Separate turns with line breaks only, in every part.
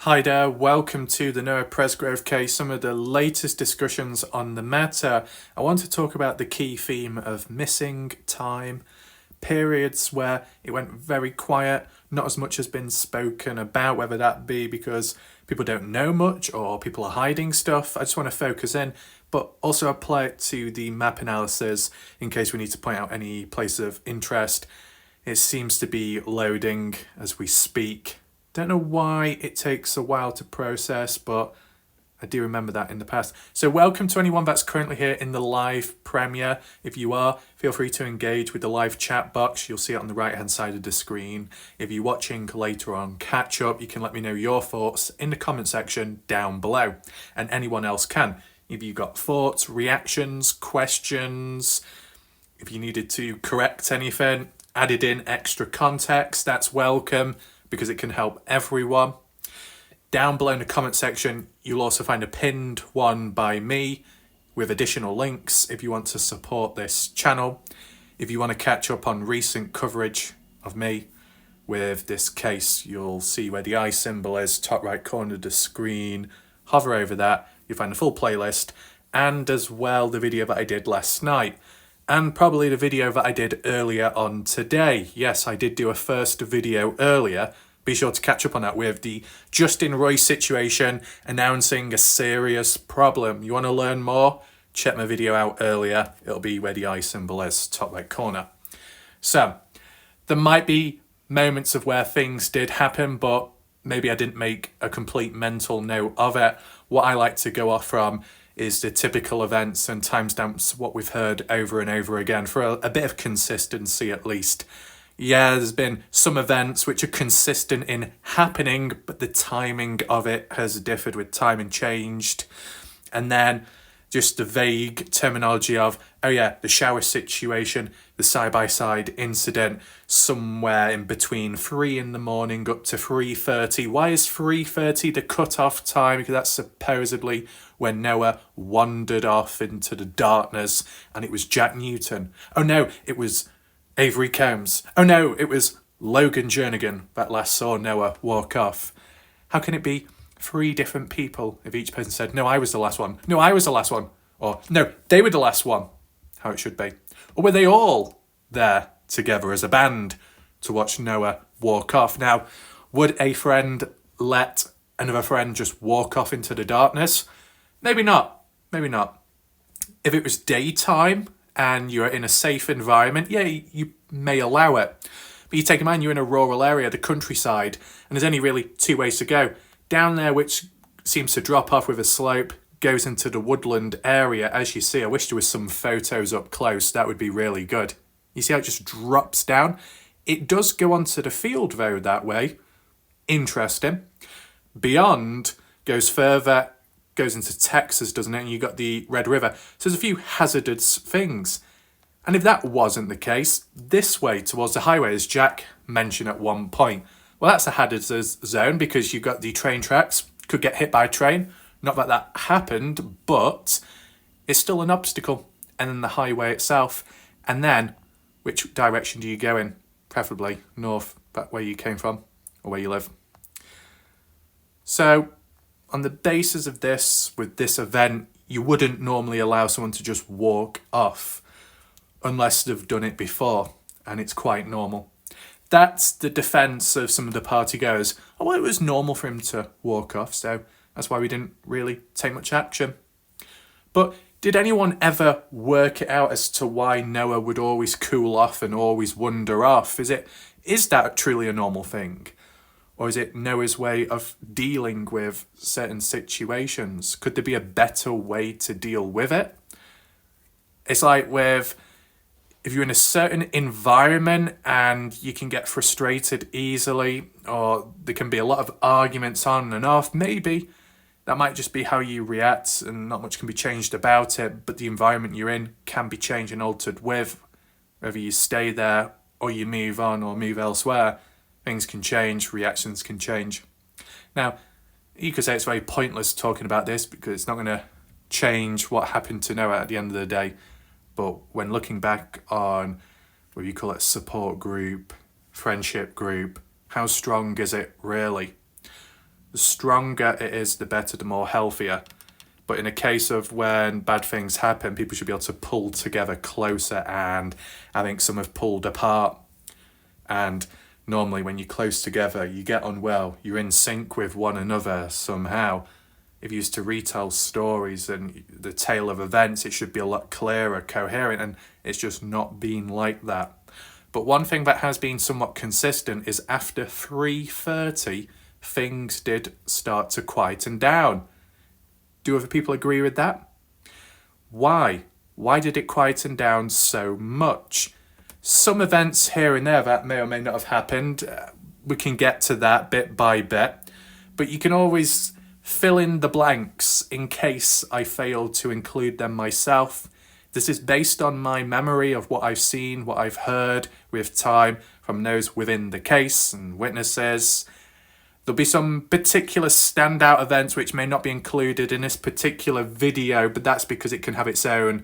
Hi there, welcome to the Noah Presgrove case, some of the latest discussions on the matter. I want to talk about the key theme of missing time, periods where it went very quiet, not as much has been spoken about, whether that be because people don't know much or people are hiding stuff. I just want to focus in, but also apply it to the map analysis in case we need to point out any place of interest. It seems to be loading as we speak. Don't know why it takes a while to process, but I do remember that in the past. So welcome to anyone that's currently here in the live premiere. If you are, feel free to engage with the live chat box. You'll see it on the right hand side of the screen. If you're watching later on catch up, you can let me know your thoughts in the comment section down below. And anyone else can. If you've got thoughts, reactions, questions, if you needed to correct anything, added in extra context, that's welcome, because it can help everyone. Down below in the comment section, you'll also find a pinned one by me with additional links if you want to support this channel. If you want to catch up on recent coverage of me with this case, you'll see where the eye symbol is, top right corner of the screen. Hover over that, you'll find the full playlist, and as well the video that I did last night. And probably the video that I did earlier on today. Yes, I did do a first video earlier. Be sure to catch up on that with the Justin Roy situation, announcing a serious problem. You want to learn more? Check my video out earlier. It'll be where the eye symbol is, top right corner. So, there might be moments of where things did happen, but maybe I didn't make a complete mental note of it. What I like to go off from is the typical events and timestamps, what we've heard over and over again, for a bit of consistency at least. Yeah, there's been some events which are consistent in happening, but the timing of it has differed with time and changed. And then just the vague terminology of, oh yeah, the shower situation, the side-by-side incident, somewhere in between 3 in the morning up to 3:30. Why is 3:30 the cut-off time? Because that's supposedly when Noah wandered off into the darkness, and it was Jack Newton. Oh no, it was Avery Combs. Oh no, it was Logan Jernigan that last saw Noah walk off. How can it be 3 different people if each person said, no, I was the last one. No, I was the last one. Or, no, they were the last one. How it should be. Or were they all there together as a band to watch Noah walk off? Now, would a friend let another friend just walk off into the darkness? Maybe not. Maybe not. If it was daytime and you're in a safe environment, yeah, you may allow it. But you take in mind you're in a rural area, the countryside, and there's only really 2 ways to go. Down there, which seems to drop off with a slope, goes into the woodland area, as you see. I wish there was some photos up close. That would be really good. You see how it just drops down? It does go onto the field, though, that way. Interesting. Beyond, goes further, goes into Texas, doesn't it? And you got the Red River. So there's a few hazardous things. And if that wasn't the case, this way towards the highway, as Jack mentioned at one point, well, that's a hazardous zone because you've got the train tracks, could get hit by a train. Not that that happened, but it's still an obstacle. And then the highway itself. And then, which direction do you go in? Preferably north, back where you came from or where you live. So, on the basis of this, with this event, you wouldn't normally allow someone to just walk off unless they've done it before, and it's quite normal. That's the defence of some of the party goers. Oh, well, it was normal for him to walk off, so that's why we didn't really take much action. But did anyone ever work it out as to why Noah would always cool off and always wander off? Is that truly a normal thing? Or is it Noah's way of dealing with certain situations? Could there be a better way to deal with it? It's like if you're in a certain environment and you can get frustrated easily, or there can be a lot of arguments on and off, maybe that might just be how you react and not much can be changed about it, but the environment you're in can be changed and altered with. Whether you stay there or you move on or move elsewhere, things can change, reactions can change. Now, you could say it's very pointless talking about this because it's not going to change what happened to Noah at the end of the day. But when looking back on, what you call it, support group, friendship group, how strong is it really? The stronger it is, the better, the more healthier. But in a case of when bad things happen, people should be able to pull together closer, and I think some have pulled apart. And normally when you're close together, you get on well, you're in sync with one another somehow. If you used to retell stories and the tale of events, it should be a lot clearer, coherent, and it's just not been like that. But one thing that has been somewhat consistent is after 3:30, things did start to quieten down. Do other people agree with that? Why? Why did it quieten down so much? Some events here and there that may or may not have happened, we can get to that bit by bit, but you can always fill in the blanks in case I fail to include them myself. This is based on my memory of what I've seen, what I've heard with time from those within the case and witnesses. There'll be some particular standout events which may not be included in this particular video, but that's because it can have its own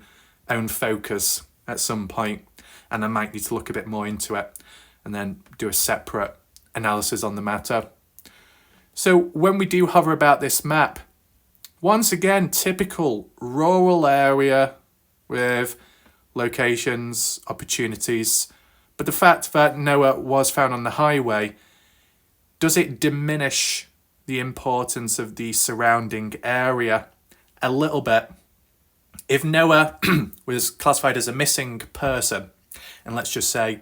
focus at some point, and I might need to look a bit more into it and then do a separate analysis on the matter. So when we do hover about this map, once again, typical rural area with locations, opportunities, but the fact that Noah was found on the highway, does it diminish the importance of the surrounding area? A little bit. If Noah was classified as a missing person, and let's just say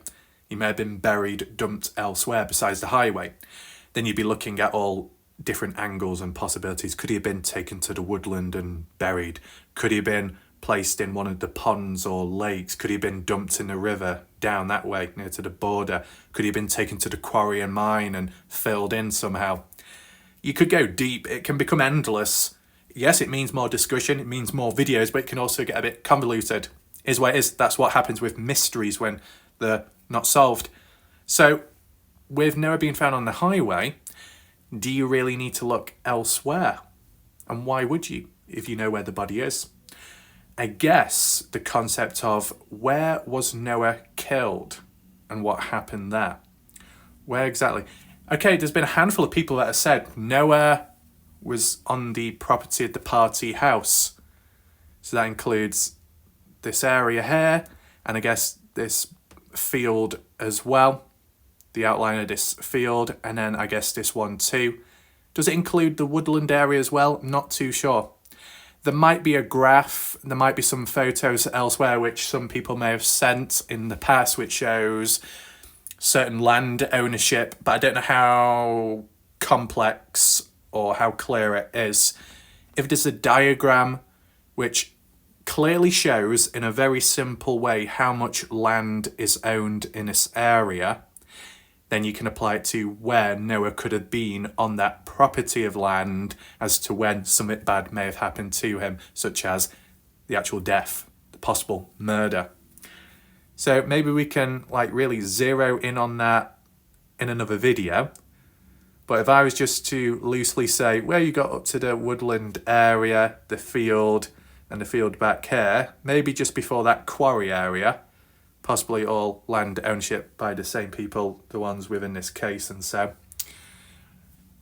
he may have been buried, dumped elsewhere besides the highway, then you'd be looking at all different angles and possibilities. Could he have been taken to the woodland and buried? Could he have been placed in one of the ponds or lakes? Could he have been dumped in the river down that way near to the border? Could he have been taken to the quarry and mine and filled in somehow? You could go deep. It can become endless. Yes, it means more discussion, it means more videos, but it can also get a bit convoluted. Is what it is. That's what happens with mysteries when they're not solved. So with Noah being found on the highway, do you really need to look elsewhere? And why would you if you know where the body is? I guess the concept of where was Noah killed and what happened there? Where exactly? Okay, there's been a handful of people that have said Noah was on the property of the party house. So that includes this area here, and I guess this field as well. The outline of this field, and then I guess this one too. Does it include the woodland area as well? Not too sure. There might be a graph, there might be some photos elsewhere which some people may have sent in the past which shows certain land ownership, but I don't know how complex or how clear it is. If there's a diagram which clearly shows in a very simple way how much land is owned in this area, then you can apply it to where Noah could have been on that property of land as to when something bad may have happened to him, such as the actual death, the possible murder. So maybe we can really zero in on that in another video. But if I was just to loosely say where you got up to the woodland area, the field, and the field back here, maybe just before that quarry area, possibly all land ownership by the same people, the ones within this case, and so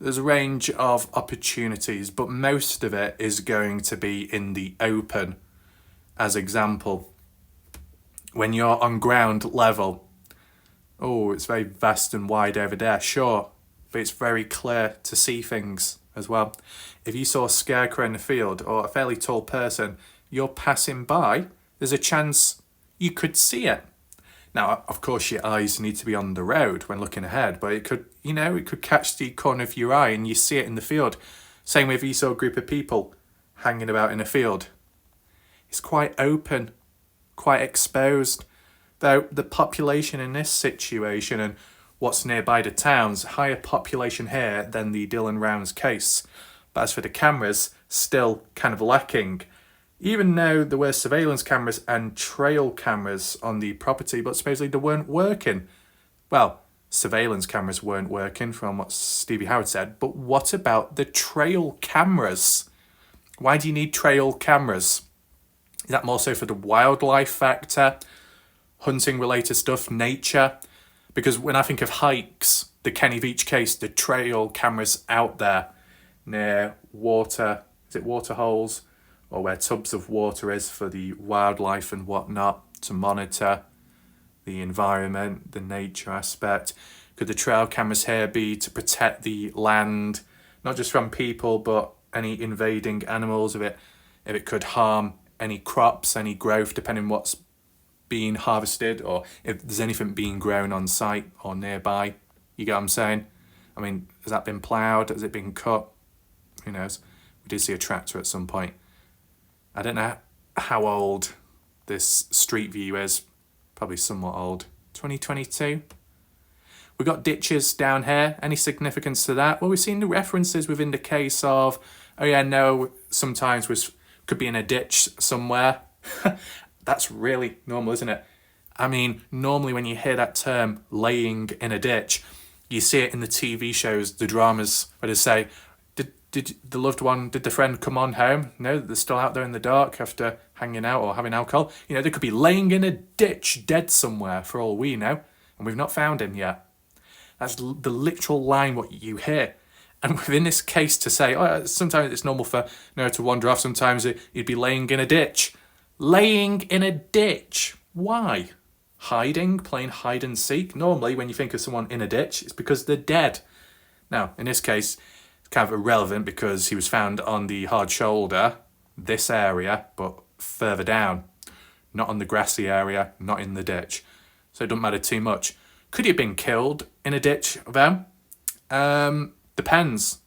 there's a range of opportunities, but most of it is going to be in the open. As example, when you're on ground level, oh, it's very vast and wide over there, sure, but it's very clear to see things as well. If you saw a scarecrow in the field or a fairly tall person, you're passing by, there's a chance you could see it. Now, of course, your eyes need to be on the road when looking ahead, but it could, it could catch the corner of your eye and you see it in the field. Same with if you saw a group of people hanging about in a field. It's quite open, quite exposed, though the population in this situation and what's nearby the towns, higher population here than the Dylan Rounds case. But as for the cameras, still kind of lacking. Even though there were surveillance cameras and trail cameras on the property, but supposedly they weren't working. Well, surveillance cameras weren't working from what Stevie Howard said, but what about the trail cameras? Why do you need trail cameras? Is that more so for the wildlife factor, hunting related stuff, nature? Because when I think of hikes, the Kenny Beach case, the trail cameras out there, near water, is it water holes, or where tubs of water is for the wildlife and whatnot, to monitor the environment, the nature aspect? Could the trail cameras here be to protect the land, not just from people, but any invading animals, if it could harm any crops, any growth, depending what's being harvested, or if there's anything being grown on site or nearby? You get what I'm saying? I mean, has that been ploughed? Has it been cut? Who knows? We did see a tractor at some point. I don't know how old this street view is. Probably somewhat old. 2022? We've got ditches down here. Any significance to that? Well, we've seen the references within the case of, oh yeah, no, sometimes could be in a ditch somewhere. That's really normal, isn't it? I mean, normally when you hear that term, laying in a ditch, you see it in the TV shows, the dramas, where they say, did the loved one, did the friend come on home? No, they're still out there in the dark after hanging out or having alcohol. You know, they could be laying in a ditch, dead somewhere, for all we know, and we've not found him yet. That's the literal line what you hear. And within this case to say, oh, sometimes it's normal for Noah to wander off, sometimes he'd be laying in a ditch. Laying in a ditch. Why? Hiding, playing hide and seek. Normally, when you think of someone in a ditch, it's because they're dead. Now, in this case, it's kind of irrelevant because he was found on the hard shoulder, this area, but further down. Not on the grassy area, not in the ditch. So it doesn't matter too much. Could he have been killed in a ditch, though? Depends.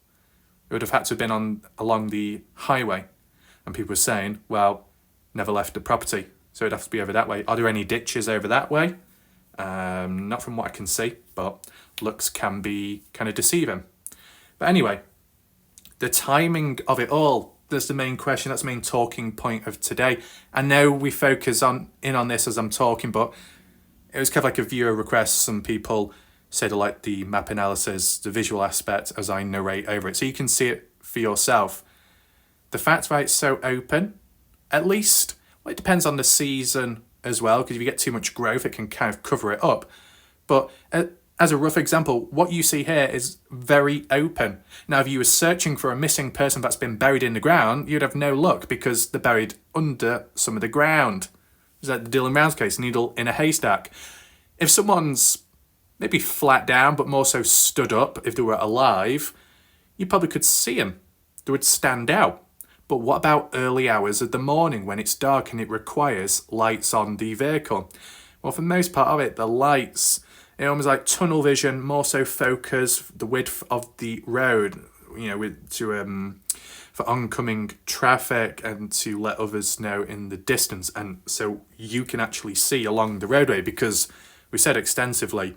It would have had to have been along the highway. And people were saying, well, never left the property, so it'd have to be over that way. Are there any ditches over that way? Not from what I can see, but looks can be kind of deceiving. But anyway, the timing of it all, that's the main question, that's the main talking point of today. I know we focus on this as I'm talking, but it was kind of like a viewer request. Some people say they like the map analysis, the visual aspect as I narrate over it, so you can see it for yourself. The fact that it's so open, at least, well, it depends on the season as well, because if you get too much growth, it can kind of cover it up. But as a rough example, what you see here is very open. Now, if you were searching for a missing person that's been buried in the ground, you'd have no luck because they're buried under some of the ground. Is that the Dylan Brown's case, needle in a haystack? If someone's maybe flat down, but more so stood up, if they were alive, you probably could see them. They would stand out. But what about early hours of the morning when it's dark and it requires lights on the vehicle? Well, for the most part of it, the lights, it almost like tunnel vision, more so focus the width of the road, you know, for oncoming traffic and to let others know in the distance. And so you can actually see along the roadway, because we said extensively,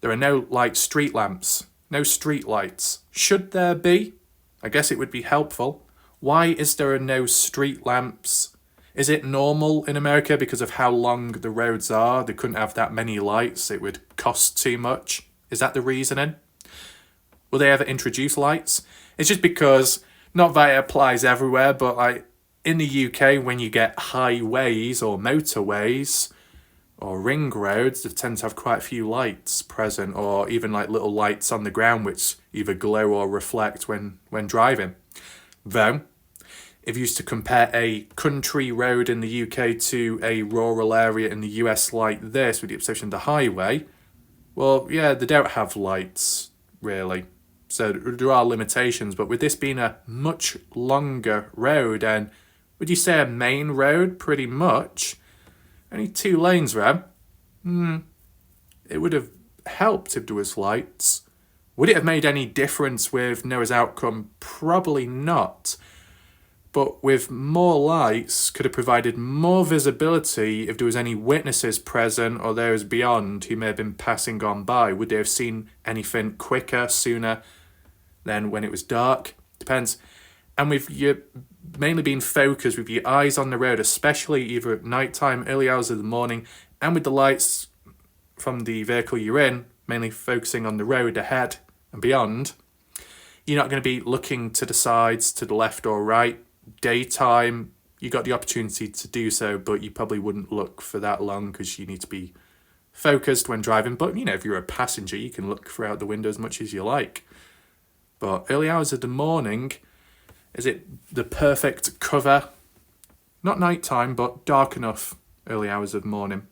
there are no street lamps, no street lights. Should there be? I guess it would be helpful. Why is there no street lamps? Is it normal in America because of how long the roads are? They couldn't have that many lights. It would cost too much. Is that the reasoning? Will they ever introduce lights? It's just because, not that it applies everywhere, but like in the UK, when you get highways or motorways or ring roads, they tend to have quite a few lights present, or even like little lights on the ground which either glow or reflect when driving. Though, if you used to compare a country road in the UK to a rural area in the US like this, with the exception of the highway, well, yeah, they don't have lights, really. So there are limitations, but with this being a much longer road, and would you say a main road, pretty much, only 2 lanes, Ram, it would have helped if there was lights. Would it have made any difference with Noah's outcome? Probably not. But with more lights, could have provided more visibility if there was any witnesses present or those beyond who may have been passing on by. Would they have seen anything quicker, sooner than when it was dark? Depends. And with you mainly being focused with your eyes on the road, especially either at night time, early hours of the morning, and with the lights from the vehicle you're in, mainly focusing on the road ahead and beyond, you're not going to be looking to the sides, to the left or right. Daytime, you got the opportunity to do so, but you probably wouldn't look for that long because you need to be focused when driving. But, you know, if you're a passenger, you can look throughout the window as much as you like. But early hours of the morning, is it the perfect cover? Not nighttime, but dark enough early hours of the morning.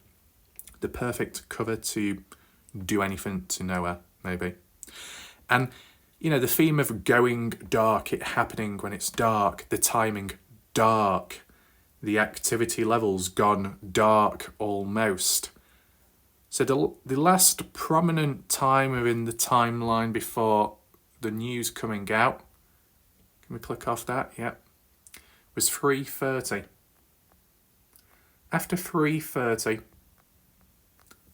The perfect cover to do anything to Noah, maybe. And, the theme of going dark, it happening when it's dark, the timing dark, the activity levels gone dark almost. So the last prominent time within the timeline before the news coming out, can we click off that? Yep. Was 3:30. After 3:30,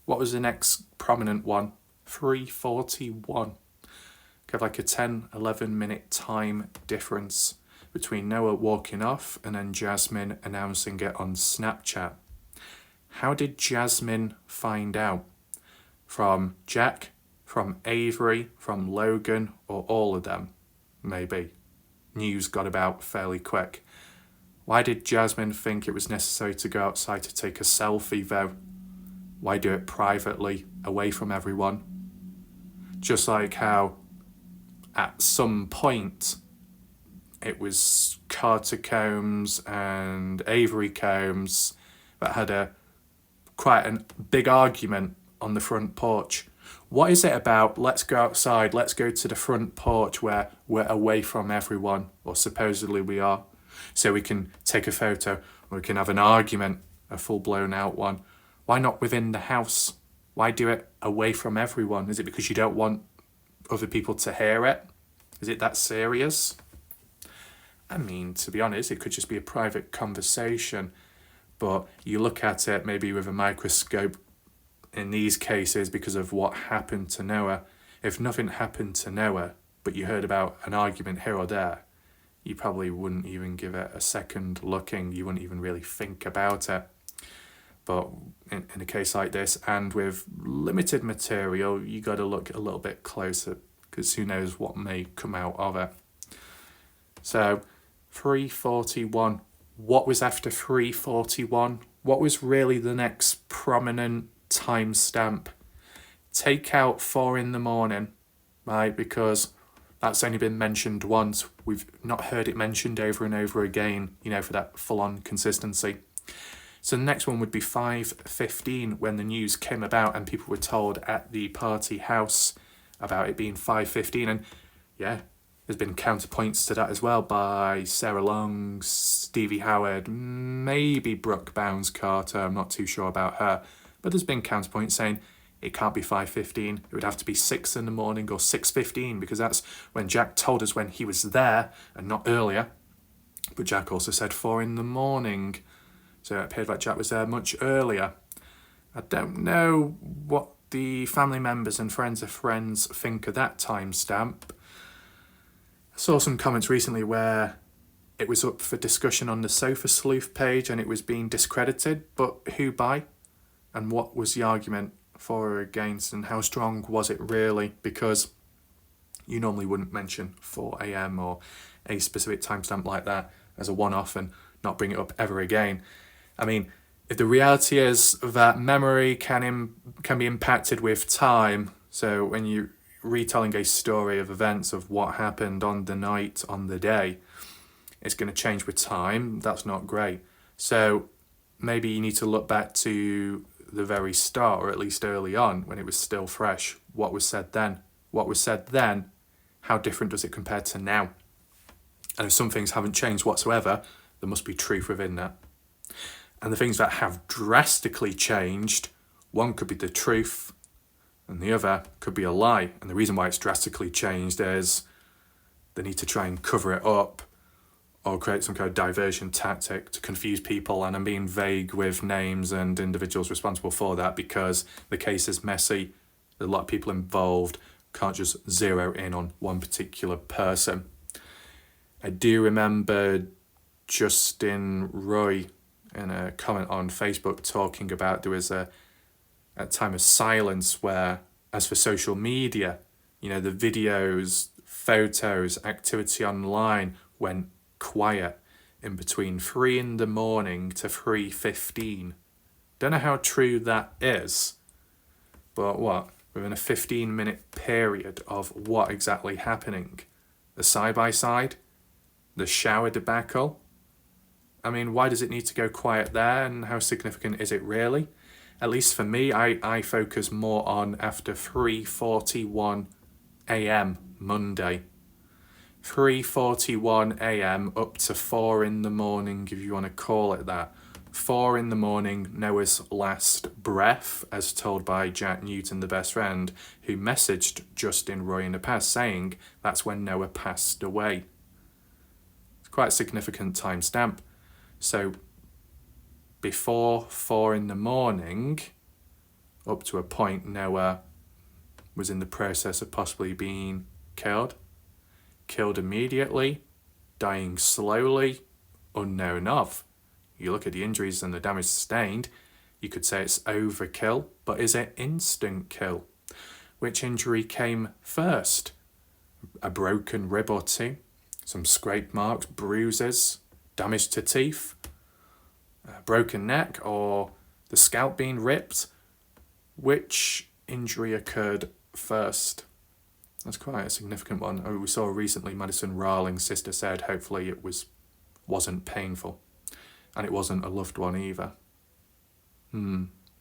what was the next prominent one? 3:41. Got like a 10-11 minute time difference between Noah walking off and then Jasmine announcing it on Snapchat. How did Jasmine find out? From Jack, from Avery, from Logan, or all of them? Maybe. News got about fairly quick. Why did Jasmine think it was necessary to go outside to take a selfie though? Why do it privately, away from everyone? Just like how at some point it was Carter Combs and Avery Combs that had quite a big argument on the front porch. What is it about, let's go outside, let's go to the front porch where we're away from everyone, or supposedly we are, so we can take a photo, or we can have an argument, a full-blown out one. Why not within the house? Why do it away from everyone? Is it because you don't want other people to hear it? Is it that serious? I mean, to be honest, it could just be a private conversation, but you look at it maybe with a microscope in these cases because of what happened to Noah. If nothing happened to Noah, but you heard about an argument here or there, you probably wouldn't even give it a second looking. You wouldn't even really think about it. But in a case like this, and with limited material, you got to look a little bit closer because who knows what may come out of it. So 3:41. What was after 3:41? What was really the next prominent timestamp? Take out 4 a.m, right? Because that's only been mentioned once. We've not heard it mentioned over and over again, for that full-on consistency. So the next one would be 5:15 when the news came about and people were told at the party house about it being 5:15. And yeah, there's been counterpoints to that as well by Sarah Long, Stevie Howard, maybe Brooke Bounds Carter. I'm not too sure about her. But there's been counterpoints saying it can't be 5:15. It would have to be 6 a.m. or 6:15 because that's when Jack told us when he was there and not earlier. But Jack also said 4 a.m. So it appeared like Jack was there much earlier. I don't know what the family members and friends of friends think of that timestamp. I saw some comments recently where it was up for discussion on the Sofa Sleuth page and it was being discredited, but who by? And what was the argument for or against, and how strong was it really? Because you normally wouldn't mention 4 a.m. or a specific timestamp like that as a one-off and not bring it up ever again. I mean, if the reality is that memory can be impacted with time, so when you're retelling a story of events of what happened on the night, on the day, it's going to change with time. That's not great. So maybe you need to look back to the very start, or at least early on, when it was still fresh. What was said then? What was said then? How different does it compare to now? And if some things haven't changed whatsoever, there must be truth within that. And the things that have drastically changed, one could be the truth and the other could be a lie. And the reason why it's drastically changed is they need to try and cover it up or create some kind of diversion tactic to confuse people. And I'm being vague with names and individuals responsible for that because the case is messy. There's a lot of people involved. Can't just zero in on one particular person. I do remember Justin Roy in a comment on Facebook talking about there was a time of silence where, as for social media, the videos, photos, activity online went quiet in between 3 a.m. to 3:15. Don't know how true that is, but within a 15-minute period of what exactly happening, the side-by-side, the shower debacle. I mean, why does it need to go quiet there, and how significant is it really? At least for me, I focus more on after 3:41 a.m. Monday. 3:41 a.m. up to 4 in the morning, if you want to call it that. 4 in the morning, Noah's last breath, as told by Jack Newton, the best friend, who messaged Justin Roy in the past saying that's when Noah passed away. It's quite a significant timestamp. So before 4 in the morning, up to a point, Noah was in the process of possibly being killed. Killed immediately, dying slowly, unknown of. You look at the injuries and the damage sustained, you could say it's overkill, but is it instant kill? Which injury came first? A broken rib or two, some scrape marks, bruises, damage to teeth, a broken neck, or the scalp being ripped? Which injury occurred first? That's quite a significant one. We saw recently Madison Rawlings' sister said hopefully it wasn't painful. And it wasn't a loved one either.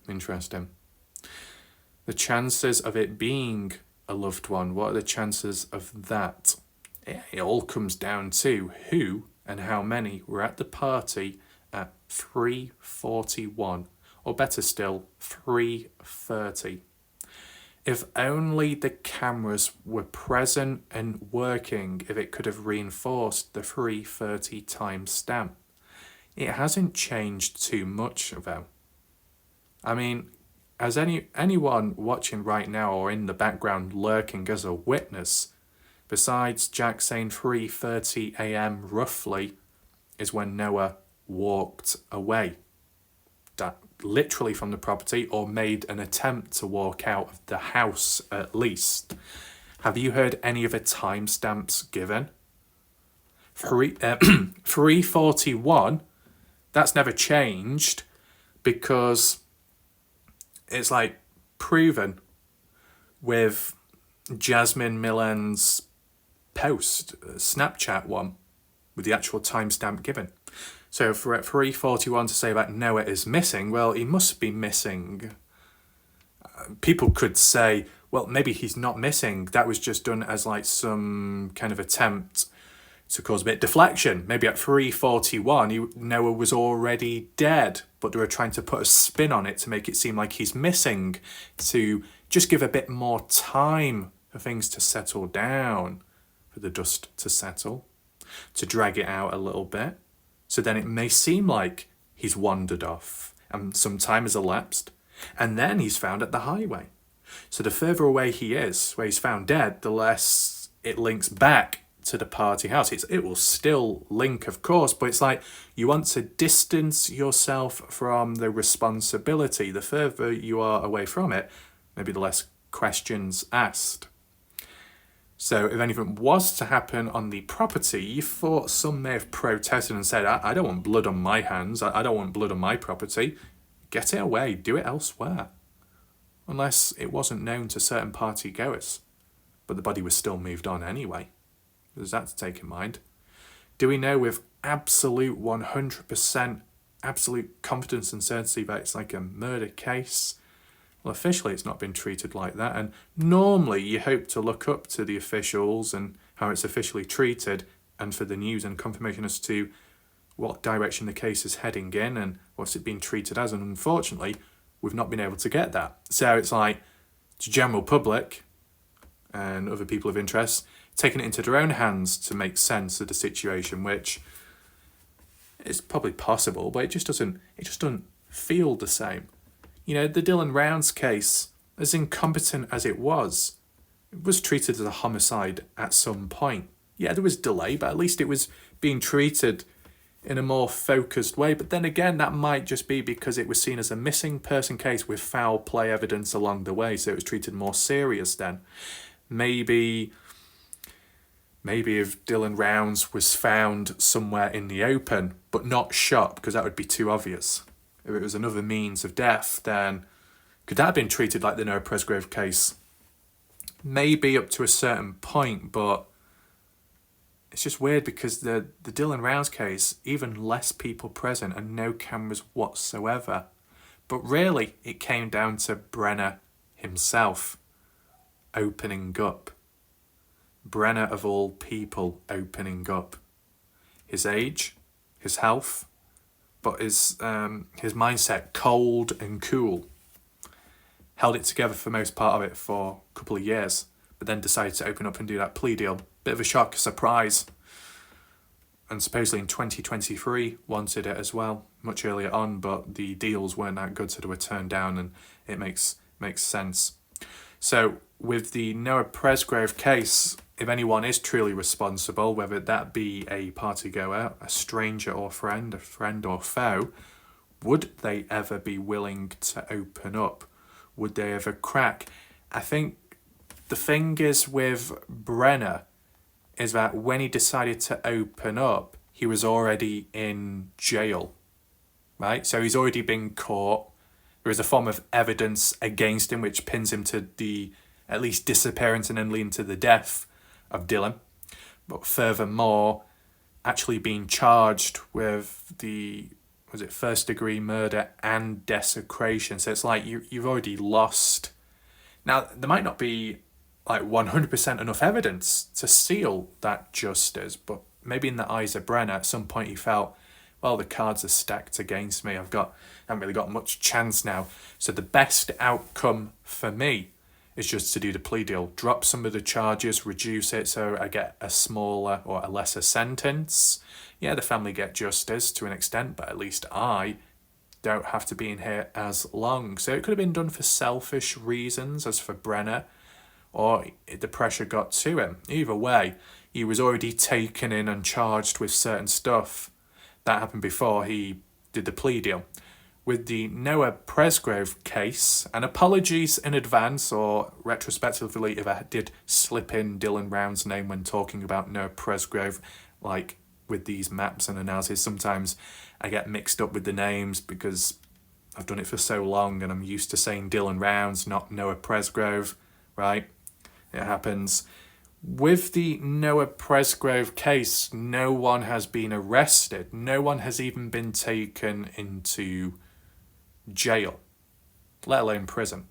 Interesting. The chances of it being a loved one, what are the chances of that? It all comes down to who and how many were at the party at 3:41, or better still, 3:30. If only the cameras were present and working, if it could have reinforced the 3:30 timestamp. It hasn't changed too much, though. I mean, as anyone watching right now or in the background lurking as a witness, besides Jack saying 3:30 a.m. roughly is when Noah walked away, literally from the property, or made an attempt to walk out of the house at least. Have you heard any of the timestamps given? 3:41, that's never changed, because it's like proven with Jasmine Millen's post, Snapchat one, with the actual timestamp given. So for at 3:41 to say that Noah is missing, well, he must be missing. People could say, well, maybe he's not missing. That was just done as like some kind of attempt to cause a bit of deflection. Maybe at 3:41, Noah was already dead, but they were trying to put a spin on it to make it seem like he's missing, to just give a bit more time for things to settle down, for the dust to settle, to drag it out a little bit. So then it may seem like he's wandered off and some time has elapsed, and then he's found at the highway. So the further away he is, where he's found dead, the less it links back to the party house. It will still link, of course, but it's like you want to distance yourself from the responsibility. The further you are away from it, maybe the less questions asked. So if anything was to happen on the property, you thought some may have protested and said, I don't want blood on my hands, I don't want blood on my property. Get it away, do it elsewhere. Unless it wasn't known to certain party goers, but the body was still moved on anyway. There's that to take in mind. Do we know with absolute 100% absolute confidence and certainty that it's like a murder case? Well, officially it's not been treated like that, and normally you hope to look up to the officials and how it's officially treated, and for the news and confirmation as to what direction the case is heading in and what's it being treated as, and unfortunately we've not been able to get that. So it's like the general public and other people of interest taking it into their own hands to make sense of the situation, which is probably possible, but it just doesn't feel the same. You know, the Dylan Rounds case, as incompetent as it was treated as a homicide at some point. Yeah, there was delay, but at least it was being treated in a more focused way. But then again, that might just be because it was seen as a missing person case with foul play evidence along the way, so it was treated more serious then. Maybe if Dylan Rounds was found somewhere in the open, but not shot, because that would be too obvious. If it was another means of death, then could that have been treated like the Noah Presgrove case? Maybe up to a certain point, but it's just weird because the Dylan Rouse case, even less people present and no cameras whatsoever. But really, it came down to Brenner himself opening up. Brenner, of all people, opening up. His age, his health, but his mindset, cold and cool. Held it together for most part of it for a couple of years, but then decided to open up and do that plea deal. Bit of a shock, surprise. And supposedly in 2023 wanted it as well, much earlier on, but the deals weren't that good, so they were turned down, and it makes sense. So with the Noah Presgrove case, if anyone is truly responsible, whether that be a partygoer, a stranger or friend, a friend or foe, would they ever be willing to open up? Would they ever crack? I think the thing is with Brenner is that when he decided to open up, he was already in jail, right? So he's already been caught. There is a form of evidence against him which pins him to the at least disappearance and then leading to the death of Dylan. But furthermore, actually being charged with first degree murder and desecration. So it's like you've already lost. Now, there might not be like 100% enough evidence to seal that justice, but maybe in the eyes of Brenner, at some point he felt, well, the cards are stacked against me. I haven't really got much chance now. So the best outcome for me is just to do the plea deal, drop some of the charges, reduce it so I get a smaller or a lesser sentence. Yeah, the family get justice to an extent, but at least I don't have to be in here as long. So it could have been done for selfish reasons, as for Brenner, or the pressure got to him. Either way, he was already taken in and charged with certain stuff. That happened before he did the plea deal. With the Noah Presgrove case, and apologies in advance or retrospectively if I did slip in Dylan Round's name when talking about Noah Presgrove, like with these maps and analysis, sometimes I get mixed up with the names because I've done it for so long and I'm used to saying Dylan Rounds, not Noah Presgrove, right? It happens. With the Noah Presgrove case, no one has been arrested. No one has even been taken into jail, let alone prison.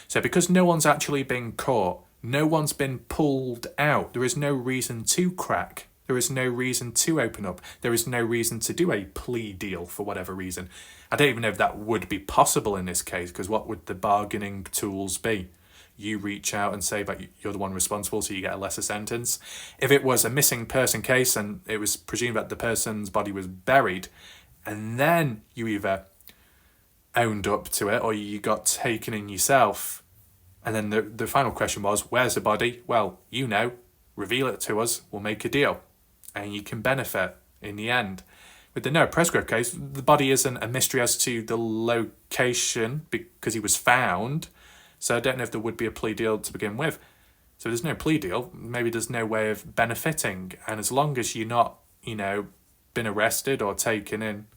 So because no one's actually been caught, no one's been pulled out, there is no reason to crack. There is no reason to open up. There is no reason to do a plea deal for whatever reason. I don't even know if that would be possible in this case, because what would the bargaining tools be? You reach out and say that you're the one responsible, so you get a lesser sentence. If it was a missing person case and it was presumed that the person's body was buried, and then you either owned up to it or you got taken in yourself, and then the final question was, where's the body? Well, reveal it to us, we'll make a deal, and you can benefit in the end. With the Noah Presgrove case, the body isn't a mystery as to the location because he was found. So I don't know if there would be a plea deal to begin with. So there's no plea deal. Maybe there's no way of benefiting. And as long as you're not, been arrested or taken in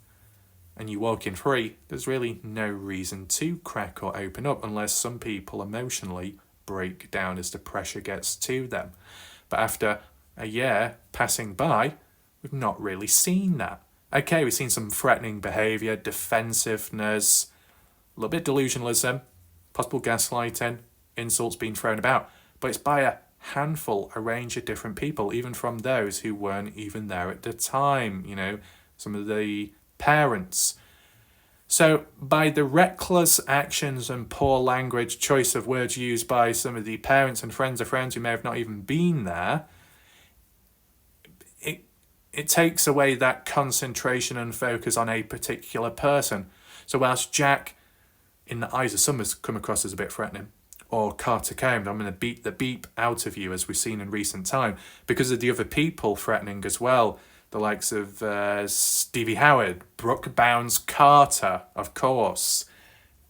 and you're walking free, there's really no reason to crack or open up unless some people emotionally break down as the pressure gets to them. But after a year passing by, we've not really seen that. Okay, we've seen some threatening behaviour, defensiveness, a little bit delusionalism, possible gaslighting, insults being thrown about, but it's by a handful, a range of different people, even from those who weren't even there at the time, some of the parents. So by the reckless actions and poor language, choice of words used by some of the parents and friends of friends who may have not even been there, it takes away that concentration and focus on a particular person. So whilst Jack, in the eyes of some, has come across as a bit threatening, or Carter Combs, I'm going to beat the beep out of you, as we've seen in recent time, because of the other people threatening as well, the likes of Stevie Howard, Brooke Bounds Carter, of course,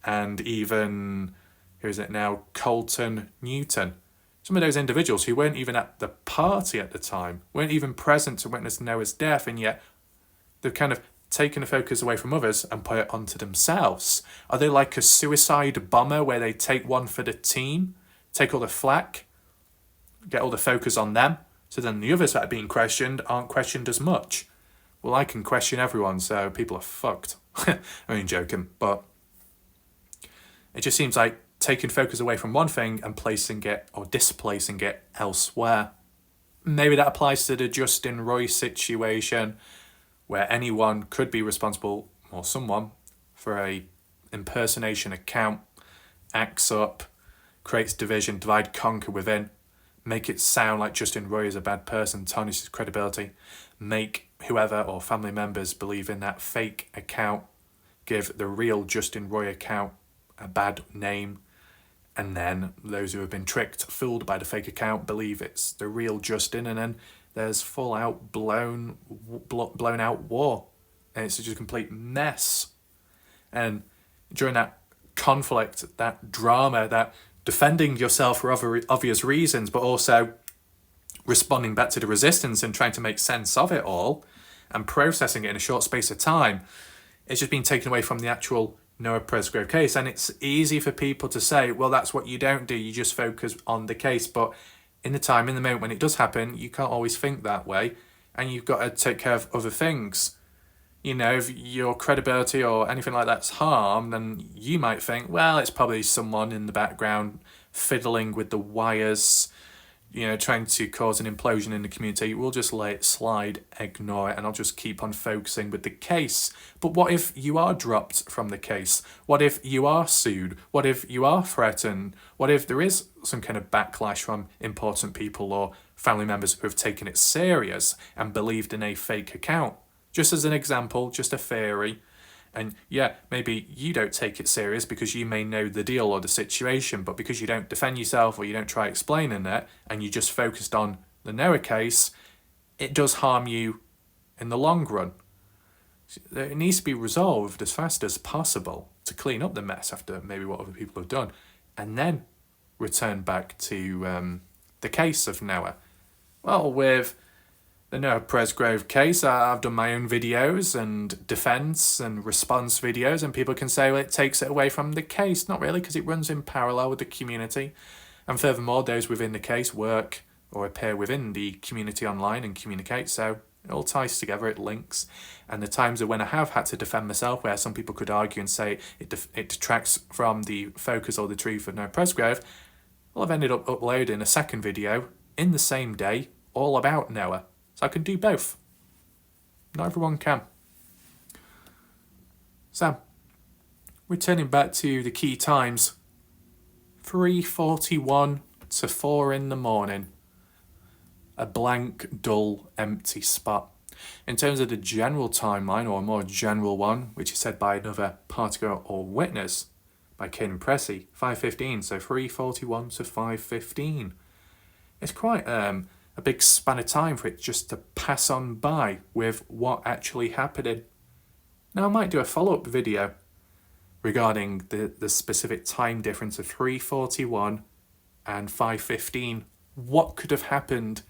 and even, who is it now, Colton Newton. Some of those individuals who weren't even at the party at the time, weren't even present to witness Noah's death, and yet they've kind of taken the focus away from others and put it onto themselves. Are they like a suicide bomber where they take one for the team, take all the flack, get all the focus on them, So then the others that are being questioned aren't questioned as much. Well, I can question everyone, so people are fucked. I mean, joking, but it just seems like taking focus away from one thing and placing it or displacing it elsewhere. Maybe that applies to the Justin Roy situation, where anyone could be responsible, or someone, for a impersonation account, acts up, creates division, divide, conquer within, make it sound like Justin Roy is a bad person, tarnish his credibility, make whoever or family members believe in that fake account, give the real Justin Roy account a bad name, and then those who have been tricked, fooled by the fake account, believe it's the real Justin, and then there's full out blown out war, and it's just a complete mess. And during that conflict, that drama, that defending yourself for obvious reasons, but also responding back to the resistance and trying to make sense of it all and processing it in a short space of time, it's just been taken away from the actual Noah Presgrove case. And it's easy for people to say, well, that's what you don't do, you just focus on the case. But in the moment when it does happen, you can't always think that way, and you've got to take care of other things. You know, if your credibility or anything like that's harmed, then you might think, well, it's probably someone in the background fiddling with the wires, you know, trying to cause an implosion in the community. We'll just let it slide, ignore it, and I'll just keep on focusing with the case. But what if you are dropped from the case? What if you are sued? What if you are threatened? What if there is some kind of backlash from important people or family members who have taken it serious and believed in a fake account? Just as an example, just a theory. And yeah, maybe you don't take it serious because you may know the deal or the situation, but because you don't defend yourself or you don't try explaining it and you just focused on the Noah case, it does harm you in the long run. It needs to be resolved as fast as possible to clean up the mess after maybe what other people have done, and then return back to the case of Noah. Well, with the Noah Presgrove case, I've done my own videos and defence and response videos, and people can say, well, it takes it away from the case. Not really, because it runs in parallel with the community. And furthermore, those within the case work or appear within the community online and communicate, so it all ties together, it links. And the times of when I have had to defend myself, where some people could argue and say it detracts from the focus or the truth of Noah Presgrove, well, I've ended up uploading a second video in the same day all about Noah. So I can do both. Not everyone can. So, returning back to the key times, 3:41 to 4 in the morning. A blank, dull, empty spot. In terms of the general timeline, or a more general one, which is said by another partygoer or witness, by Ken Pressey, 5:15, so 3:41 to 5:15. It's quite a big span of time for it just to pass on by with what actually happened. Now, I might do a follow-up video regarding the specific time difference of 3:41 and 5:15. What could have happened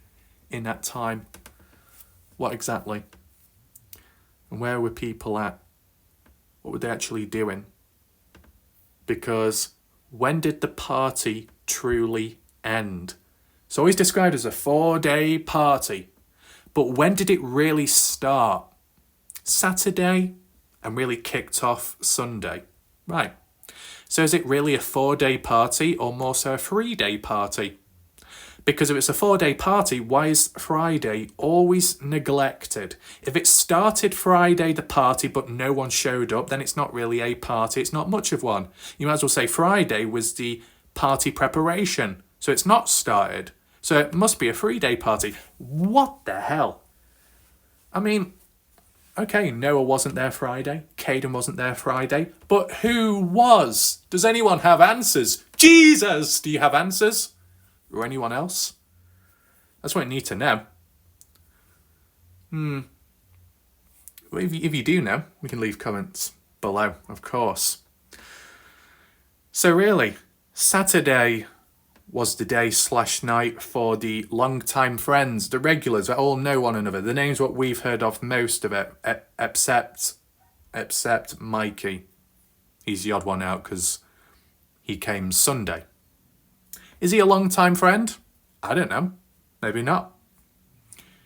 in that time? What exactly? And where were people at? What were they actually doing? Because when did the party truly end? It's always described as a 4-day party. But when did it really start? Saturday and really kicked off Sunday. Right. So is it really a 4-day party or more so a 3-day party? Because if it's a 4-day party, why is Friday always neglected? If it started Friday, the party, but no one showed up, then it's not really a party. It's not much of one. You might as well say Friday was the party preparation. So it's not started. So it must be a 3-day party. What the hell? I mean, okay, Noah wasn't there Friday. Caden wasn't there Friday. But who was? Does anyone have answers? Jesus! Do you have answers? Or anyone else? That's what I need to know. Well, if you do know, we can leave comments below, of course. So really, Saturday was the day/night for the long-time friends, the regulars that all know one another. The name's what we've heard of most of it, except Mikey. He's the odd one out because he came Sunday. Is he a long-time friend? I don't know. Maybe not.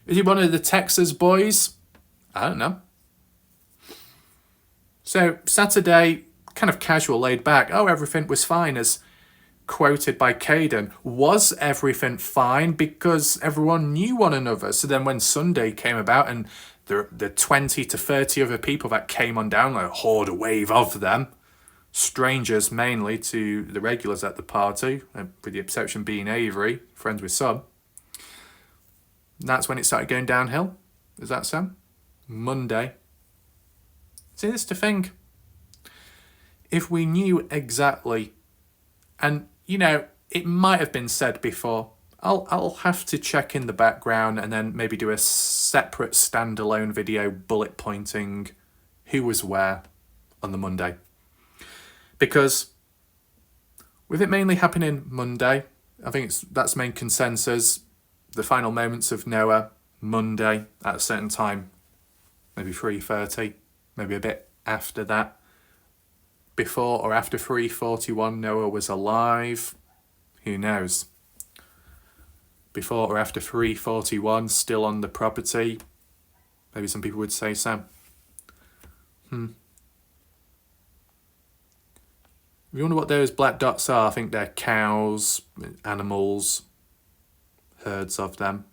Is he one of the Texas boys? I don't know. So Saturday, kind of casual, laid back. Oh, everything was fine, as quoted by Caden. Was everything fine? Because everyone knew one another. So then when Sunday came about and the 20 to 30 other people that came on down, like a horde, a wave of them, strangers mainly to the regulars at the party, with the exception being Avery, friends with some. That's when it started going downhill. Is that so? Monday. See, this is the thing. If we knew exactly, and you know, it might have been said before, I'll have to check in the background and then maybe do a separate standalone video bullet pointing who was where on the Monday. Because with it mainly happening Monday, I think that's main consensus. The final moments of Noah, Monday at a certain time, maybe 3:30, maybe a bit after that. Before or after 3:41, Noah was alive. Who knows? Before or after 3:41, still on the property. Maybe some people would say so. If you wonder what those black dots are, I think they're cows, animals, herds of them,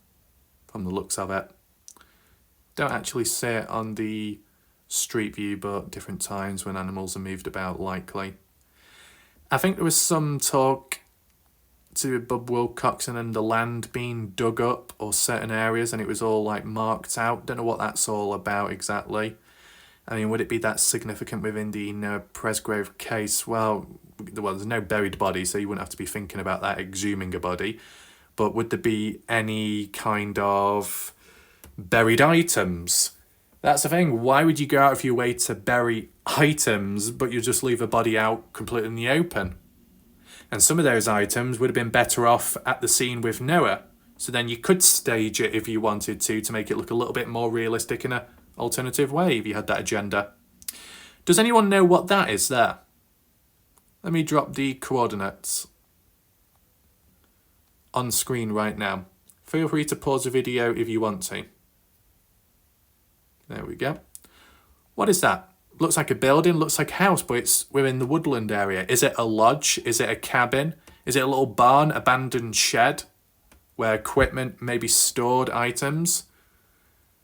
from the looks of it. Don't actually see it on the street view, but different times when animals are moved about, likely. I think there was some talk to Bob Wilcoxon and the land being dug up, or certain areas, and it was all like marked out. Don't know what that's all about exactly. I mean, would it be that significant within the Noah Presgrove case? Well, there's no buried body, so you wouldn't have to be thinking about that exhuming a body. But would there be any kind of buried items? That's the thing. Why would you go out of your way to bury items, but you just leave a body out completely in the open? And some of those items would have been better off at the scene with Noah. So then you could stage it if you wanted to make it look a little bit more realistic in an alternative way if you had that agenda. Does anyone know what that is there? Let me drop the coordinates on screen right now. Feel free to pause the video if you want to. There we go. What is that? Looks like a building, looks like a house, but it's within the woodland area. Is it a lodge? Is it a cabin? Is it a little barn, abandoned shed, where equipment may be stored, items?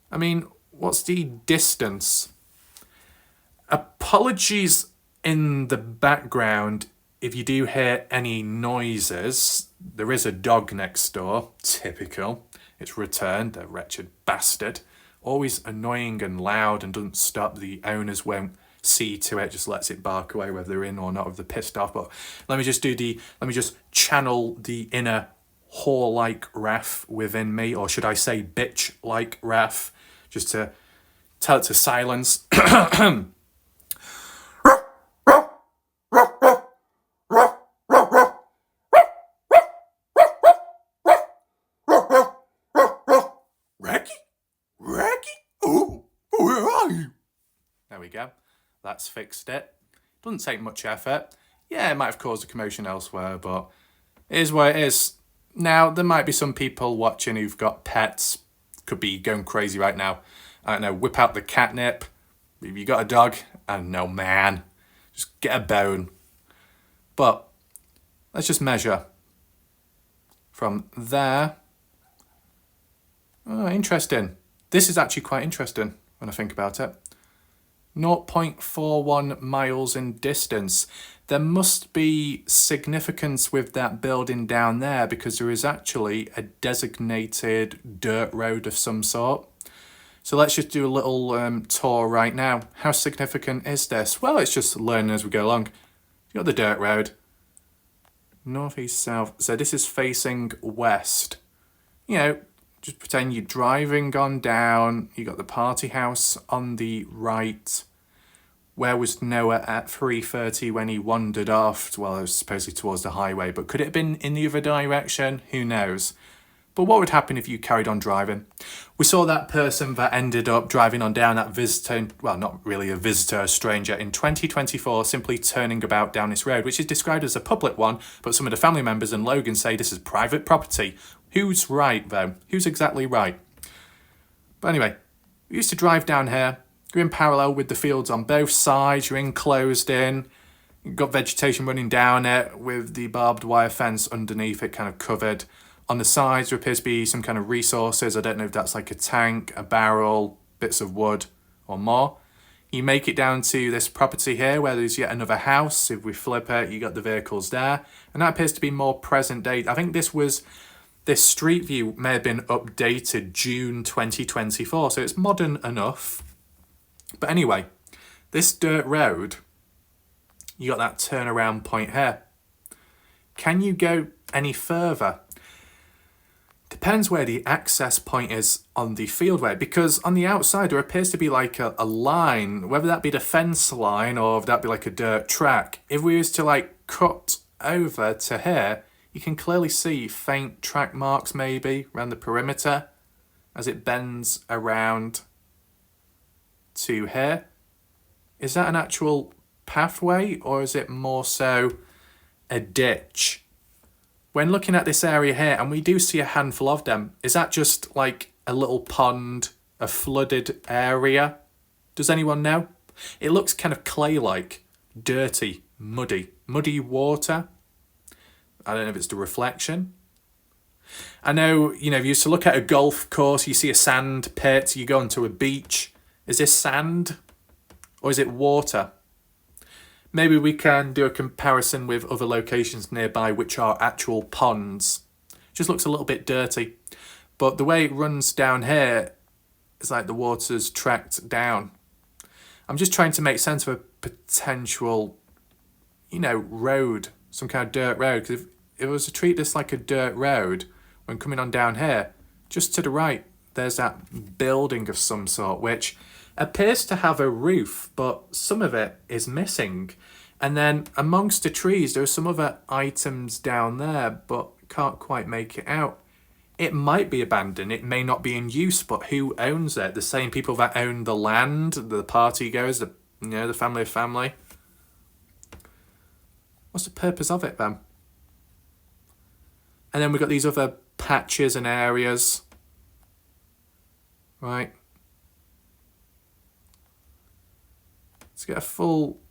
I mean, what's the distance? Apologies in the background if you do hear any noises. There is a dog next door, typical. It's returned, the wretched bastard. Always annoying and loud and doesn't stop. The owners won't see to it, just lets it bark away whether they're in or not, if they're pissed off. But let me just channel the inner whore-like wrath within me, or should I say bitch-like wrath, just to tell it to silence. There we go. That's fixed it. Doesn't take much effort. Yeah, it might have caused a commotion elsewhere, but it is what it is. Now, there might be some people watching who've got pets. Could be going crazy right now. I don't know, whip out the catnip. If you got a dog, I don't know, man. Just get a bone. But let's just measure. From there. Oh, interesting. This is actually quite interesting when I think about it. 0.41 miles in distance. There must be significance with that building down there, because there is actually a designated dirt road of some sort. So let's just do a little tour right now. How significant is this? Well, it's just learning as we go along. You got the dirt road. North, east, south. So this is facing west. You know, just pretend you're driving on down. You got the party house on the right. Where was Noah at 3:30 when he wandered off? Well, it was supposedly towards the highway, but could it have been in the other direction? Who knows? But what would happen if you carried on driving? We saw that person that ended up driving on down, that visitor, well, not really a visitor, a stranger, in 2024, simply turning about down this road, which is described as a public one, but some of the family members and Logan say this is private property. Who's right, though? Who's exactly right? But anyway, we used to drive down here. You're in parallel with the fields on both sides. You're enclosed in. You've got vegetation running down it with the barbed wire fence underneath it kind of covered. On the sides there appears to be some kind of resources. I don't know if that's like a tank, a barrel, bits of wood or more. You make it down to this property here where there's yet another house. If we flip it, you got the vehicles there. And that appears to be more present day. I think this street view may have been updated June 2024. So it's modern enough. But anyway, this dirt road, you got that turnaround point here. Can you go any further? Depends where the access point is on the fieldway, because on the outside there appears to be like a line, whether that be the fence line or if that be like a dirt track. If we was to like cut over to here, you can clearly see faint track marks maybe around the perimeter as it bends around to here. Is that an actual pathway or is it more so a ditch? When looking at this area here, and we do see a handful of them, is that just like a little pond, a flooded area? Does anyone know? It looks kind of clay-like, dirty, muddy water. I don't know if it's the reflection. I know, if you used to look at a golf course, you see a sand pit, you go onto a beach. Is this sand or is it water? Maybe we can do a comparison with other locations nearby which are actual ponds. Just looks a little bit dirty. But the way it runs down here is like the water's tracked down. I'm just trying to make sense of a potential, road, some kind of dirt road. Because if it was to treat this like a dirt road, when coming on down here, just to the right, there's that building of some sort, which appears to have a roof, but some of it is missing. And then amongst the trees, there are some other items down there, but can't quite make it out. It might be abandoned. It may not be in use, but who owns it? The same people that own the land, the party goers, the family of family. What's the purpose of it then? And then we've got these other patches and areas. Right. Let's get a full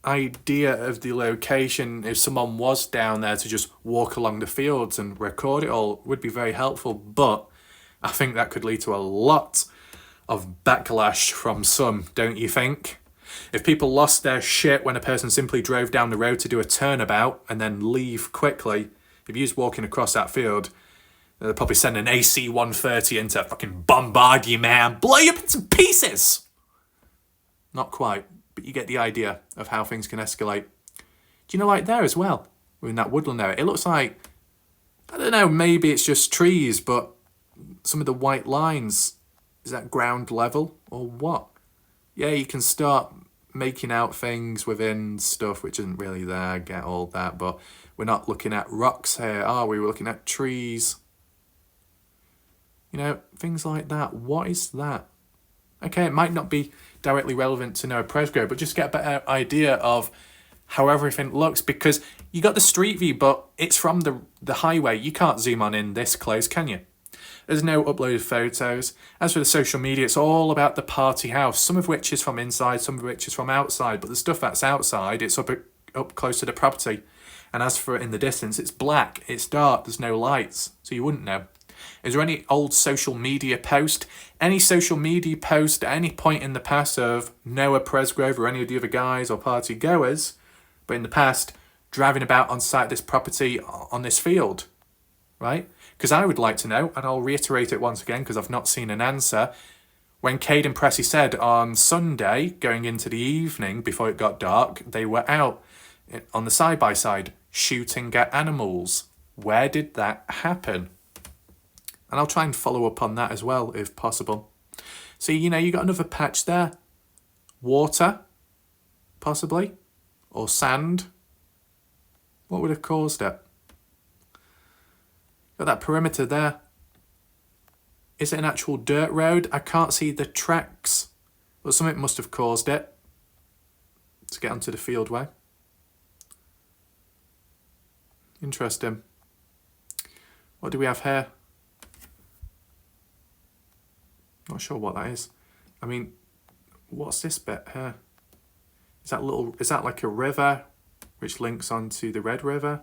idea of the location. If someone was down there to just walk along the fields and record it all, would be very helpful. But I think that could lead to a lot of backlash from some, don't you think? If people lost their shit when a person simply drove down the road to do a turnabout and then leave quickly, if you was walking across that field, they'd probably send an AC-130 in to fucking bombard you, man. Blow you up into pieces! Not quite, but you get the idea of how things can escalate. Do you know, like there as well, we're in that woodland area, it looks like, I don't know, maybe it's just trees, but some of the white lines, is that ground level or what? Yeah, you can start making out things within stuff which isn't really there, get all that, but we're not looking at rocks here, are we? We're looking at trees. Things like that. What is that? Okay, it might not be directly relevant to Noah Presgrove, but just get a better idea of how everything looks, because you got the street view, but it's from the highway. You can't zoom on in this close, can you? There's no uploaded photos. As for the social media, it's all about the party house, some of which is from inside, some of which is from outside, but the stuff that's outside, it's up close to the property. And as for in the distance, it's black, it's dark, there's no lights, so you wouldn't know. Is there any old social media post? Any social media post at any point in the past of Noah Presgrove or any of the other guys or party goers, but in the past, driving about on site this property on this field, right? Because I would like to know, and I'll reiterate it once again because I've not seen an answer. When Cade and Pressy said on Sunday, going into the evening before it got dark, they were out on the side-by-side shooting at animals. Where did that happen? And I'll try and follow up on that as well, if possible. So, you got another patch there. Water, possibly. Or sand. What would have caused it? Got that perimeter there. Is it an actual dirt road? I can't see the tracks. But something must have caused it. To get onto the fieldway. Interesting. What do we have here? Not sure what that is. I mean, what's this bit here? Is that like a river which links onto the Red River?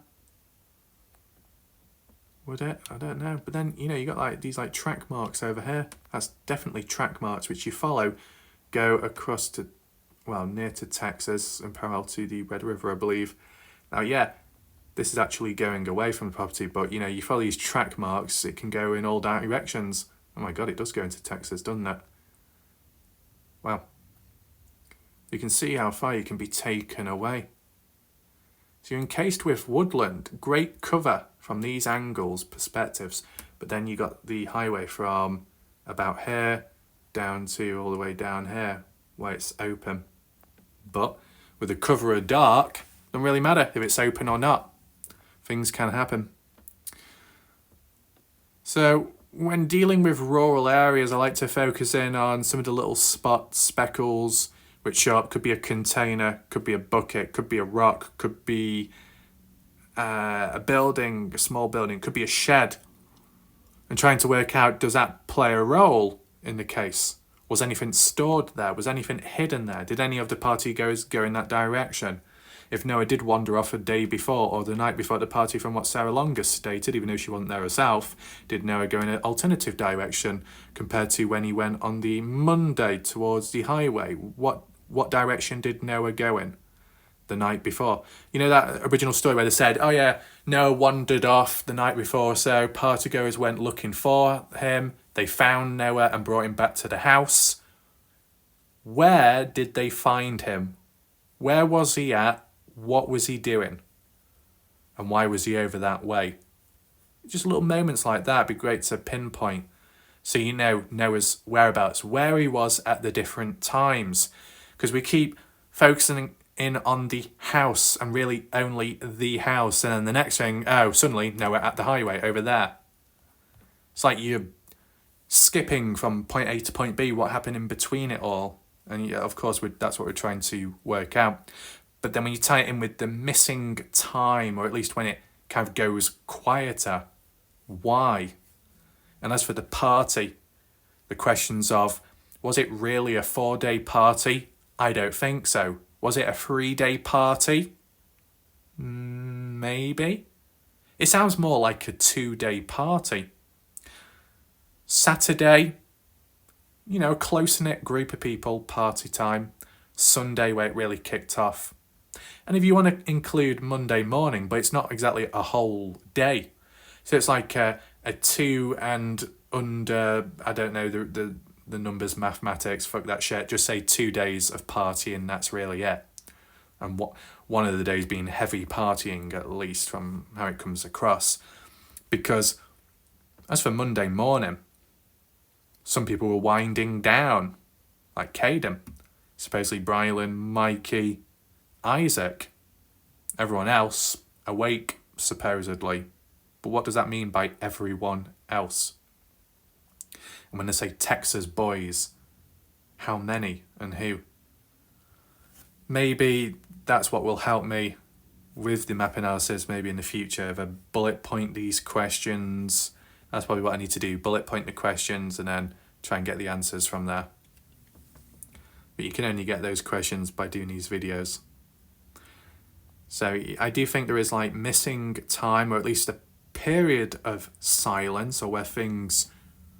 Would it? I don't know. But then, you know, you got like these like track marks over here. That's definitely track marks which you follow, go across to, well, near to Texas and parallel to the Red River, I believe. Now, yeah, this is actually going away from the property, but, you know, you follow these track marks, it can go in all directions. Oh my God, it does go into Texas, doesn't it? Wow. You can see how far you can be taken away. So you're encased with woodland, great cover from these angles, perspectives, but then you got the highway from about here down to all the way down here where it's open. But with the cover of dark, doesn't really matter if it's open or not. Things can happen. So when dealing with rural areas, I like to focus in on some of the little spots, speckles, which show up. Could be a container, could be a bucket, could be a rock, could be a building, a small building, could be a shed. And trying to work out, does that play a role in the case? Was anything stored there? Was anything hidden there? Did any of the partygoers go in that direction? If Noah did wander off a day before or the night before the party, from what Sarah Longer stated, even though she wasn't there herself, did Noah go in an alternative direction compared to when he went on the Monday towards the highway? What direction did Noah go in the night before? You know that original story where they said, oh yeah, Noah wandered off the night before, so partygoers went looking for him. They found Noah and brought him back to the house. Where did they find him? Where was he at? What was he doing? And why was he over that way? Just little moments like that would be great to pinpoint, so you know Noah's whereabouts, where he was at the different times. Because we keep focusing in on the house and really only the house. And then the next thing, oh, suddenly Noah at the highway over there. It's like you're skipping from point A to point B, what happened in between it all. And yeah, of course, that's what we're trying to work out. But then when you tie it in with the missing time, or at least when it kind of goes quieter, why? And as for the party, the questions of, was it really a 4-day party? I don't think so. Was it a 3-day party? Maybe. It sounds more like a 2-day party. Saturday, you know, a close-knit group of people, party time. Sunday, where it really kicked off. And if you want to include Monday morning, but it's not exactly a whole day. So it's like a 2 and under, I don't know the numbers, mathematics, fuck that shit. Just say 2 days of partying, that's really it. And one of the days being heavy partying, at least from how it comes across. Because as for Monday morning, some people were winding down, like Caden, supposedly Brylan, Mikey, Isaac. Everyone else awake, supposedly. But what does that mean by everyone else? And when they say Texas boys, how many and who? Maybe that's what will help me with the map analysis maybe in the future. If I bullet point these questions, that's probably what I need to do. Bullet point the questions and then try and get the answers from there. But you can only get those questions by doing these videos. So I do think there is like missing time, or at least a period of silence, or where things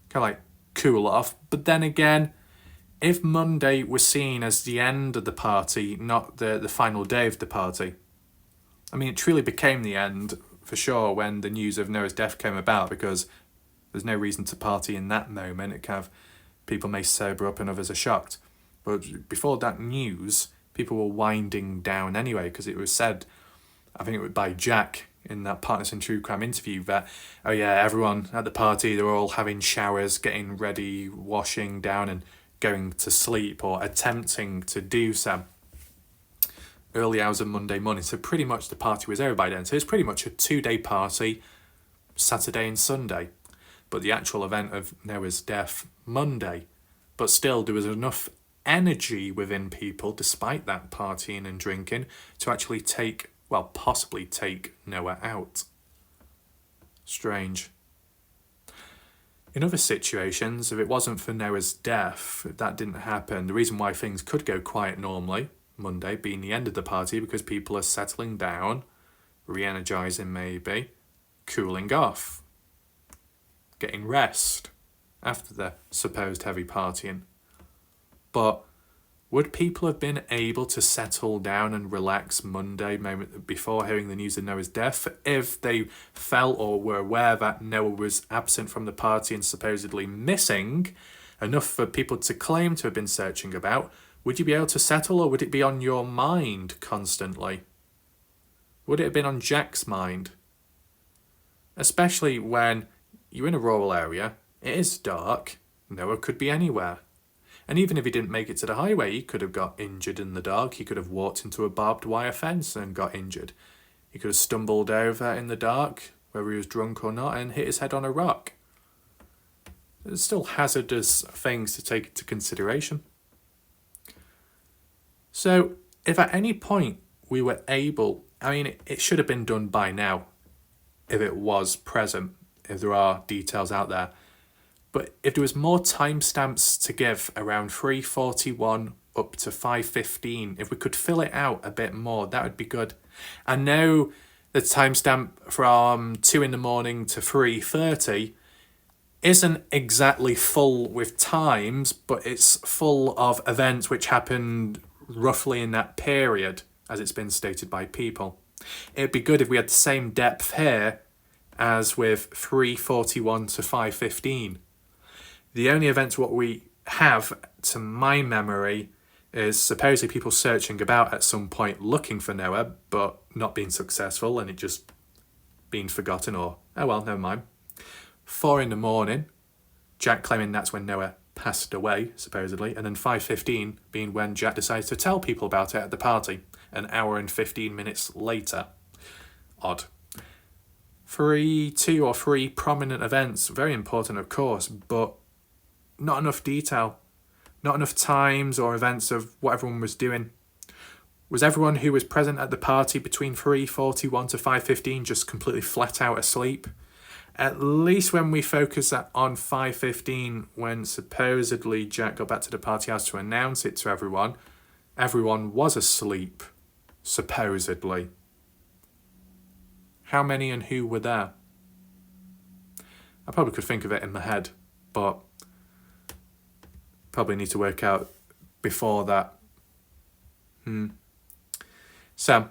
kind of like cool off. But then again, if Monday was seen as the end of the party, not the final day of the party, I mean, it truly became the end for sure when the news of Noah's death came about, because there's no reason to party in that moment. It kind of, people may sober up and others are shocked. But before that news, people were winding down anyway, because it was said, I think it was by Jack in that Partners in True Crime interview, that, oh yeah, everyone at the party, they were all having showers, getting ready, washing down and going to sleep, or attempting to do so. Early hours of Monday morning, so pretty much the party was over by then. So it's pretty much a 2-day party, Saturday and Sunday. But the actual event of Noah's death, Monday. But still, there was enough energy within people, despite that partying and drinking, to actually possibly take Noah out. Strange. In other situations, if it wasn't for Noah's death, if that didn't happen, the reason why things could go quiet normally, Monday being the end of the party, because people are settling down, re-energising maybe, cooling off, getting rest after the supposed heavy partying. But would people have been able to settle down and relax Monday moment before hearing the news of Noah's death if they felt or were aware that Noah was absent from the party and supposedly missing, enough for people to claim to have been searching about? Would you be able to settle, or would it be on your mind constantly? Would it have been on Jack's mind? Especially when you're in a rural area, it is dark, Noah could be anywhere. And even if he didn't make it to the highway, he could have got injured in the dark. He could have walked into a barbed wire fence and got injured. He could have stumbled over in the dark, whether he was drunk or not, and hit his head on a rock. There's still hazardous things to take into consideration. So if at any point we were able, it should have been done by now, if it was present, if there are details out there. But if there was more timestamps to give around 3:41 up to 5:15, if we could fill it out a bit more, that would be good. I know the timestamp from 2 in the morning to 3:30 isn't exactly full with times, but it's full of events which happened roughly in that period, as it's been stated by people. It'd be good if we had the same depth here as with 3:41 to 5:15. The only events what we have, to my memory, is supposedly people searching about at some point looking for Noah, but not being successful, and it just being forgotten, or, oh well, never mind. 4 in the morning, Jack claiming that's when Noah passed away, supposedly, and then 5:15 being when Jack decides to tell people about it at the party, an hour and 15 minutes later. Odd. 2 or 3 prominent events, very important of course, but not enough detail, not enough times or events of what everyone was doing. Was everyone who was present at the party between 3:41 to 5:15 just completely flat out asleep? At least when we focus on 5:15, when supposedly Jack got back to the party house to announce it to everyone, everyone was asleep, supposedly. How many and who were there? I probably could think of it in my head, but probably need to work out before that. So,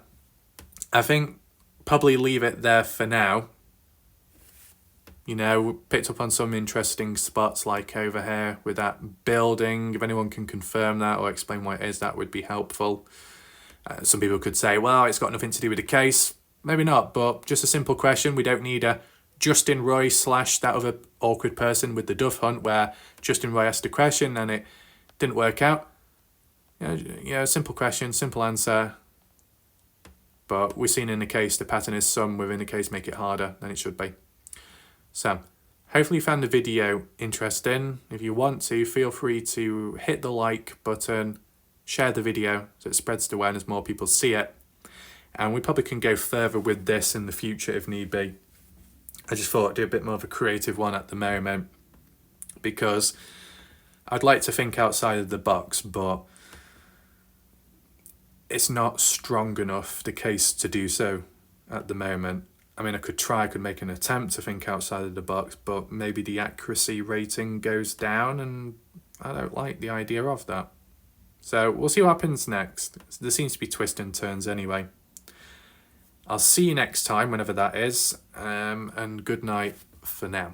I think probably leave it there for now. Picked up on some interesting spots like over here with that building. If anyone can confirm that or explain what it is, that would be helpful. Some people could say, well, it's got nothing to do with the case. Maybe not, but just a simple question. We don't need a Justin Roy / that other awkward person with the dove hunt where Justin Roy asked a question and it didn't work out. Simple question, simple answer. But we've seen in the case the pattern is some within the case make it harder than it should be. So, hopefully you found the video interesting. If you want to, feel free to hit the like button, share the video so it spreads the awareness, more people see it. And we probably can go further with this in the future if need be. I just thought I'd do a bit more of a creative one at the moment because I'd like to think outside of the box, but it's not strong enough, the case, to do so at the moment. I could make an attempt to think outside of the box, but maybe the accuracy rating goes down and I don't like the idea of that. So we'll see what happens next. There seems to be twists and turns anyway. I'll see you next time, whenever that is, and good night for now.